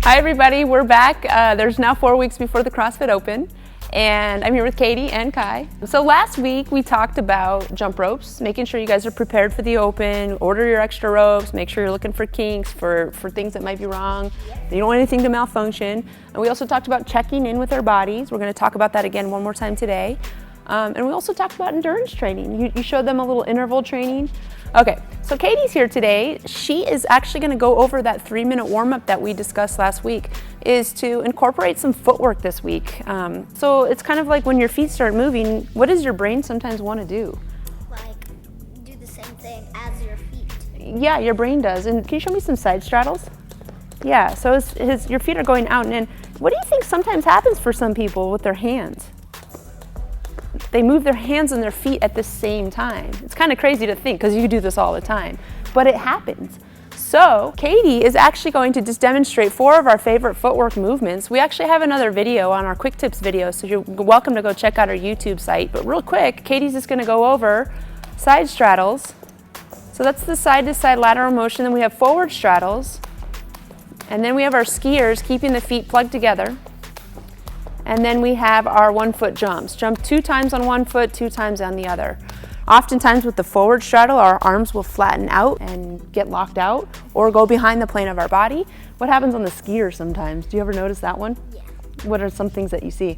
Hi everybody, we're back. There's now 4 weeks before the CrossFit Open, and I'm here with Katie and Kai. So last week we talked about jump ropes, making sure you guys are prepared for the Open, order your extra ropes, make sure you're looking for kinks, for things that might be wrong. You don't want anything to malfunction. And we also talked about checking in with our bodies. We're going to talk about that again one more time today. And we also talked about endurance training. You showed them a little interval training. Okay, so Katie's here today. She is actually going to go over that 3-minute warm-up that we discussed last week, is to incorporate some footwork this week. So it's kind of like when your feet start moving, what does your brain sometimes want to do? Like, do the same thing as your feet. Yeah, your brain does. And can you show me some side straddles? Yeah, so your feet are going out and in. What do you think sometimes happens for some people with their hands? They move their hands and their feet at the same time. It's kind of crazy to think because you do this all the time, but it happens. So Katie is actually going to just demonstrate 4 of our favorite footwork movements. We actually have another video on our quick tips video, so you're welcome to go check out our YouTube site. But real quick, Katie's just going to go over side straddles. So that's the side to side lateral motion. Then we have forward straddles. And then we have our skiers, keeping the feet plugged together. And then we have our 1-foot jumps. Jump 2 times on 1 foot, 2 times on the other. Oftentimes with the forward straddle, our arms will flatten out and get locked out or go behind the plane of our body. What happens on the skier sometimes? Do you ever notice that one? Yeah. What are some things that you see?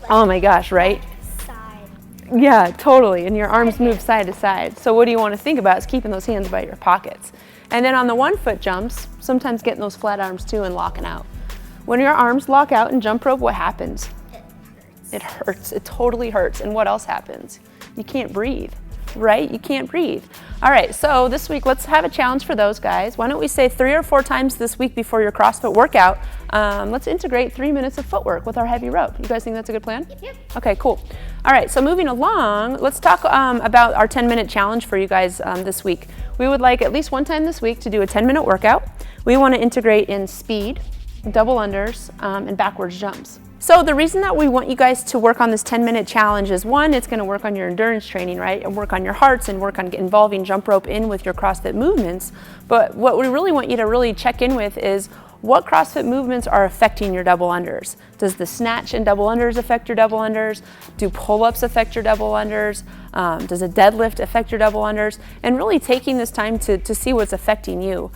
Like, Oh my gosh, right? Side. Yeah, totally. And your arms move side to side. So what do you want to think about is keeping those hands by your pockets. And then on the 1-foot jumps, sometimes getting those flat arms too and locking out. When your arms lock out in jump rope, what happens? It hurts. It totally hurts. And what else happens? You can't breathe, right? You can't breathe. All right, so this week, let's have a challenge for those guys. Why don't we say 3 or 4 times this week before your CrossFit workout, let's integrate 3 minutes of footwork with our heavy rope. You guys think that's a good plan? Yep. Okay, cool. All right, so moving along, let's talk about our 10-minute challenge for you guys this week. We would like at least one time this week to do a 10-minute workout. We want to integrate in speed, double unders, and backwards jumps. So the reason that we want you guys to work on this 10-minute challenge is, 1, it's going to work on your endurance training, right? And work on your hearts and work on involving jump rope in with your CrossFit movements. But what we really want you to really check in with is what CrossFit movements are affecting your double unders. Does the snatch and double unders affect your double unders? Do pull-ups affect your double unders? Does a deadlift affect your double unders? And really taking this time to see what's affecting you.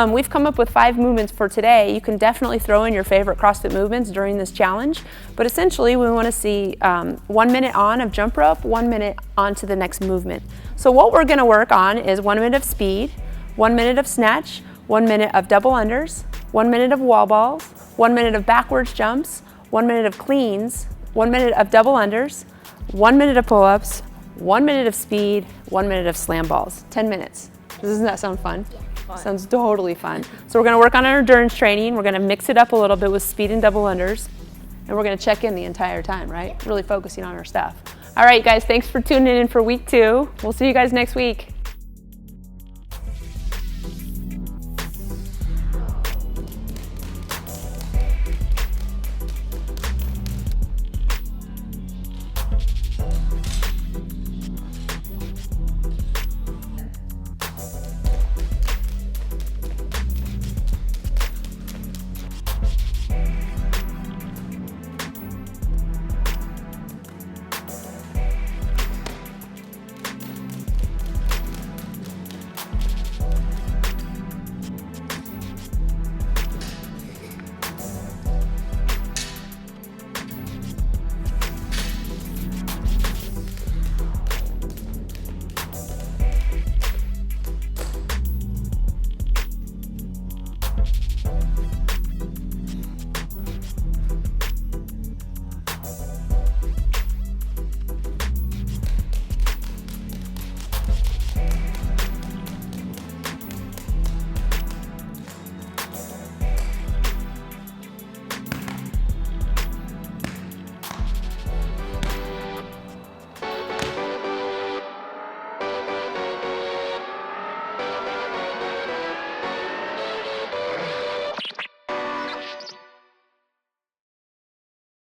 We've come up with 5 movements for today. You can definitely throw in your favorite CrossFit movements during this challenge, but essentially we want to see 1 minute on of jump rope, 1 minute on to the next movement. So what we're going to work on is 1 minute of speed, 1 minute of snatch, 1 minute of double unders, 1 minute of wall balls, 1 minute of backwards jumps, 1 minute of cleans, 1 minute of double unders, 1 minute of pull-ups, 1 minute of speed, 1 minute of slam balls. 10 minutes. Doesn't that sound fun? Yeah. Sounds totally fun. So we're going to work on our endurance training. We're going to mix it up a little bit with speed and double unders. And we're going to check in the entire time, right? Yeah. Really focusing on our stuff. All right, guys, thanks for tuning in for week 2. We'll see you guys next week.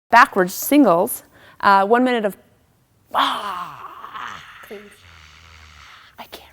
Backwards singles, 1 minute of, I can't.